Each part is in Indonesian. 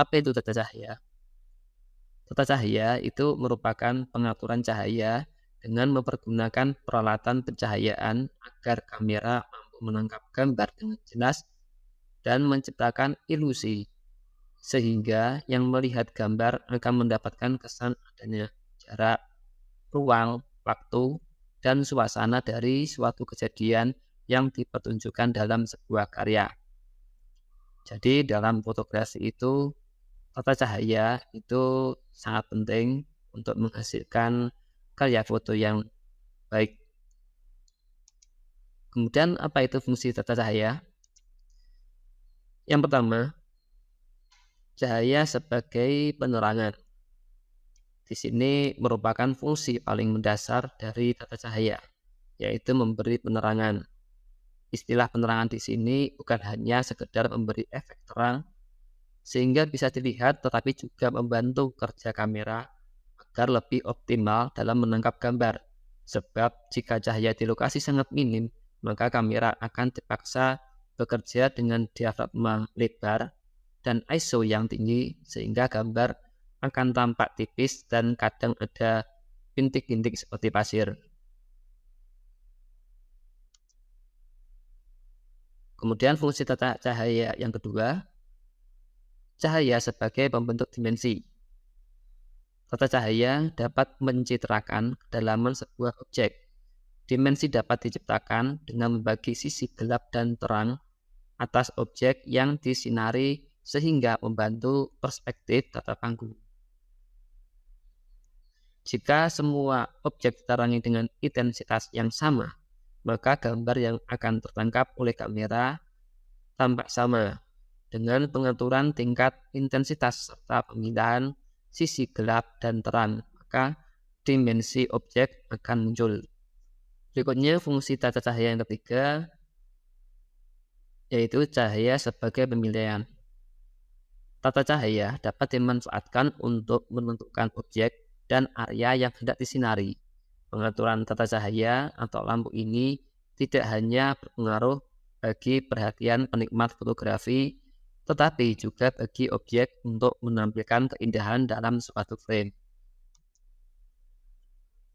Apa itu tata cahaya? Tata cahaya itu merupakan pengaturan cahaya dengan mempergunakan peralatan pencahayaan agar kamera mampu menangkap gambar dengan jelas dan menciptakan ilusi, sehingga yang melihat gambar akan mendapatkan kesan adanya jarak, ruang, waktu, dan suasana dari suatu kejadian yang dipertunjukkan dalam sebuah karya. Jadi dalam fotografi itu, tata cahaya itu sangat penting untuk menghasilkan karya foto yang baik. Kemudian apa itu fungsi tata cahaya? Yang pertama, cahaya sebagai penerangan. Di sini merupakan fungsi paling mendasar dari tata cahaya, yaitu memberi penerangan. Istilah penerangan di sini bukan hanya sekedar memberi efek terang sehingga bisa dilihat, tetapi juga membantu kerja kamera agar lebih optimal dalam menangkap gambar. Sebab jika cahaya di lokasi sangat minim, maka kamera akan terpaksa bekerja dengan diafragma lebar dan ISO yang tinggi sehingga gambar akan tampak tipis dan kadang ada bintik-bintik seperti pasir. Kemudian fungsi tata cahaya yang kedua, cahaya sebagai pembentuk dimensi. Tata cahaya dapat mencitrakan kedalaman sebuah objek. Dimensi dapat diciptakan dengan membagi sisi gelap dan terang atas objek yang disinari sehingga membantu perspektif tata panggung. Jika semua objek diterangi dengan intensitas yang sama, maka gambar yang akan tertangkap oleh kamera tampak sama dengan pengaturan tingkat intensitas serta pemilihan sisi gelap dan terang, maka dimensi objek akan muncul. Berikutnya fungsi tata cahaya yang ketiga, yaitu cahaya sebagai pemilihan. Tata cahaya dapat dimanfaatkan untuk menentukan objek dan area yang hendak disinari. Pengaturan tata cahaya atau lampu ini tidak hanya berpengaruh bagi perhatian penikmat fotografi, tetapi juga bagi objek untuk menampilkan keindahan dalam suatu frame.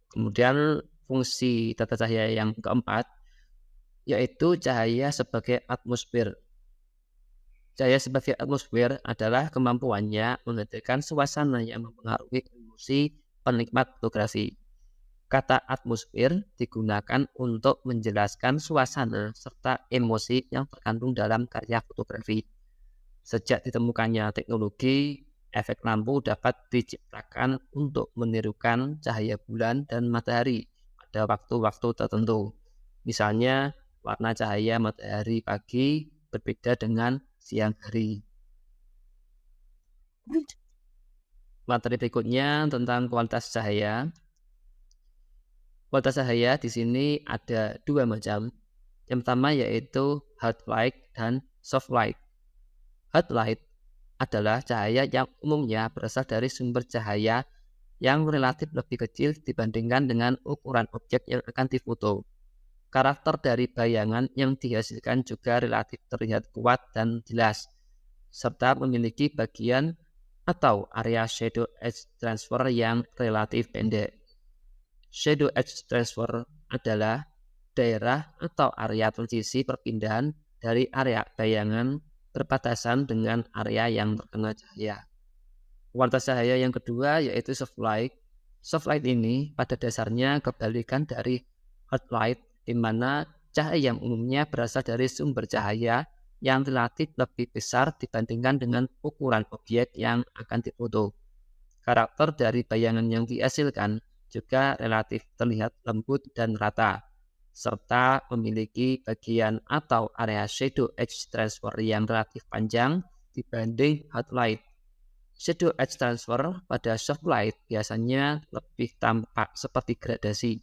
Kemudian fungsi tata cahaya yang keempat, yaitu cahaya sebagai atmosfer. Cahaya sebagai atmosfer adalah kemampuannya menghadirkan suasana yang mempengaruhi emosi penikmat fotografi. Kata atmosfer digunakan untuk menjelaskan suasana serta emosi yang terkandung dalam karya fotografi. Sejak ditemukannya teknologi, efek lampu dapat diciptakan untuk menirukan cahaya bulan dan matahari pada waktu-waktu tertentu. Misalnya, warna cahaya matahari pagi berbeda dengan siang hari. Materi berikutnya tentang kualitas cahaya. Kualitas cahaya di sini ada dua macam. Yang pertama yaitu hard light dan soft light. Hard light adalah cahaya yang umumnya berasal dari sumber cahaya yang relatif lebih kecil dibandingkan dengan ukuran objek yang akan difoto. Karakter dari bayangan yang dihasilkan juga relatif terlihat kuat dan jelas, serta memiliki bagian atau area shadow edge transfer yang relatif pendek. Shadow edge transfer adalah daerah atau area transisi perpindahan dari area bayangan berbatasan dengan area yang terkena cahaya. Kualitas cahaya yang kedua yaitu soft light. Soft light ini pada dasarnya kebalikan dari hard light, di mana cahaya yang umumnya berasal dari sumber cahaya yang relatif lebih besar dibandingkan dengan ukuran objek yang akan difoto. Karakter dari bayangan yang dihasilkan juga relatif terlihat lembut dan rata, serta memiliki bagian atau area shadow edge transfer yang relatif panjang dibanding hard light. Shadow edge transfer pada soft light biasanya lebih tampak seperti gradasi.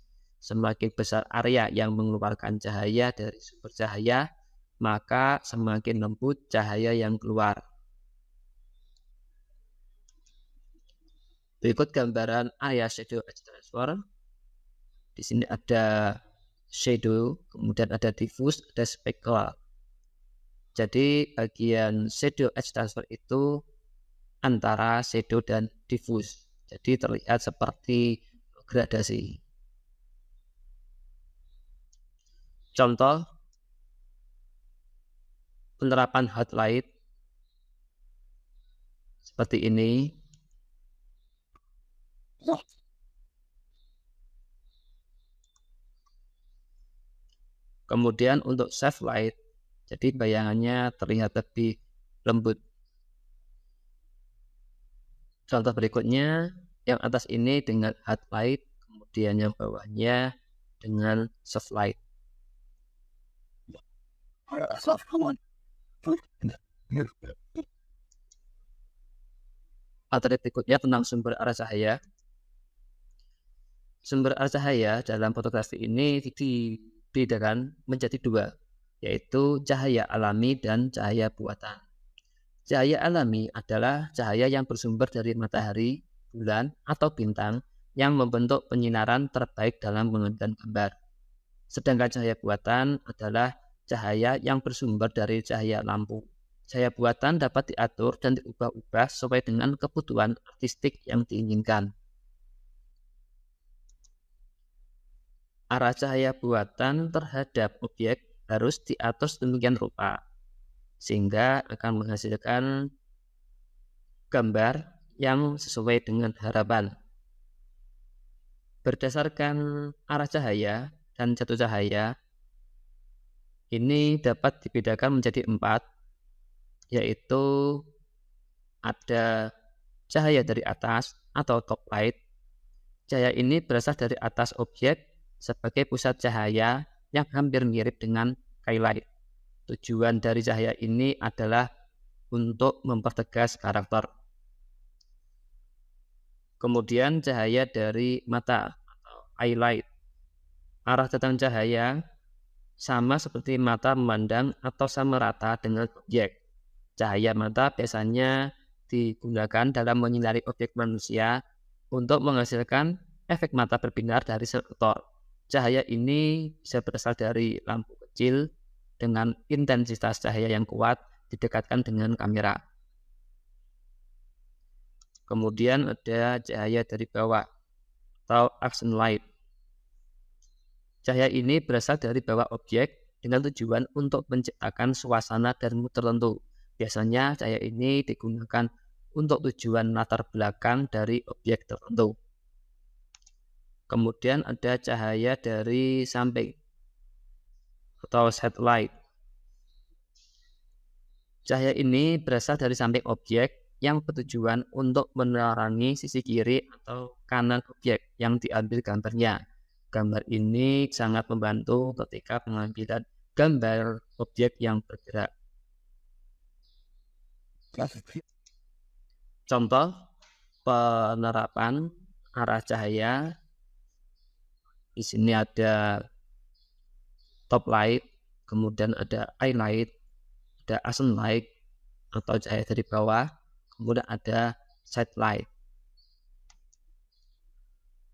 Semakin besar area yang mengeluarkan cahaya dari sumber cahaya, maka semakin lembut cahaya yang keluar. Berikut gambaran area shadow edge transfer. Di sini ada shadow, kemudian ada diffuse, ada specular. Jadi bagian shadow edge transfer itu antara shadow dan diffuse. Jadi terlihat seperti gradasi. Contoh penerapan hot light seperti ini. Kemudian untuk soft light, jadi bayangannya terlihat lebih lembut. Contoh berikutnya, yang atas ini dengan hard light, kemudian yang bawahnya dengan soft light. Materi berikutnya tentang sumber arah cahaya. Sumber arah cahaya dalam fotografi ini dibedakan menjadi dua, yaitu cahaya alami dan cahaya buatan. Cahaya alami adalah cahaya yang bersumber dari matahari, bulan, atau bintang yang membentuk penyinaran terbaik dalam mengambil gambar. Sedangkan cahaya buatan adalah cahaya yang bersumber dari cahaya lampu. Cahaya buatan dapat diatur dan diubah-ubah sesuai dengan kebutuhan artistik yang diinginkan. Arah cahaya buatan terhadap objek harus diatur sedemikian rupa, sehingga akan menghasilkan gambar yang sesuai dengan harapan. Berdasarkan arah cahaya dan jatuh cahaya, ini dapat dibedakan menjadi 4, yaitu ada cahaya dari atas atau top light. Cahaya ini berasal dari atas objek sebagai pusat cahaya yang hampir mirip dengan skylight. Tujuan dari cahaya ini adalah untuk mempertegas karakter. Kemudian cahaya dari mata atau eye light. Arah datang cahaya sama seperti mata memandang atau sama rata dengan objek. Cahaya mata biasanya digunakan dalam menyinari objek manusia untuk menghasilkan efek mata berbinar dari sel kotor. Cahaya ini bisa berasal dari lampu kecil dengan intensitas cahaya yang kuat didekatkan dengan kamera. Kemudian ada cahaya dari bawah atau action light. Cahaya ini berasal dari bawah objek dengan tujuan untuk menciptakan suasana dan mood tertentu. Biasanya cahaya ini digunakan untuk tujuan latar belakang dari objek tertentu. Kemudian ada cahaya dari samping atau satellite. Cahaya ini berasal dari samping objek yang bertujuan untuk menerangi sisi kiri atau kanan objek yang diambil gambarnya. Gambar ini sangat membantu ketika pengambilan gambar objek yang bergerak. Contoh penerapan arah cahaya. Di sini ada top light, kemudian ada eye light, ada accent light atau cahaya dari bawah, kemudian ada side light.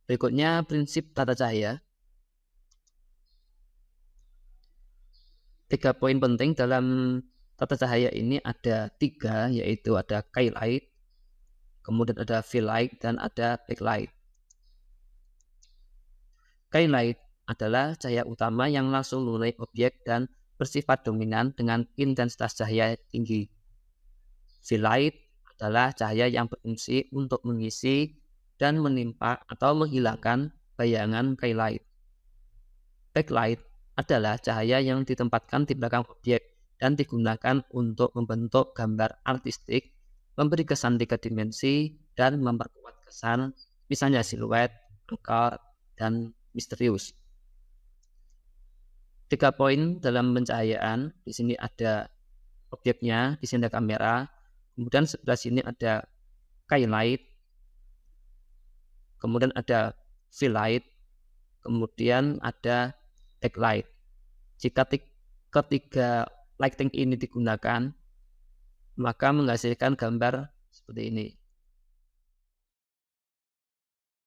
Berikutnya prinsip tata cahaya. 3 poin penting dalam tata cahaya ini ada 3, yaitu ada skylight, kemudian ada fill light, dan ada backlight. Skylight adalah cahaya utama yang langsung mengenai objek dan bersifat dominan dengan intensitas cahaya tinggi. Fill light adalah cahaya yang berfungsi untuk mengisi dan menimpa atau menghilangkan bayangan skylight. Backlight adalah cahaya yang ditempatkan di belakang objek dan digunakan untuk membentuk gambar artistik, memberi kesan 3 dimensi, dan memperkuat kesan, misalnya siluet, angker, dan misterius. 3 poin dalam pencahayaan. Di sini ada objeknya, di sini ada kamera, kemudian sebelah sini ada skylight, kemudian ada fill light, kemudian ada backlight. Jika ketiga lighting ini digunakan, maka menghasilkan gambar seperti ini.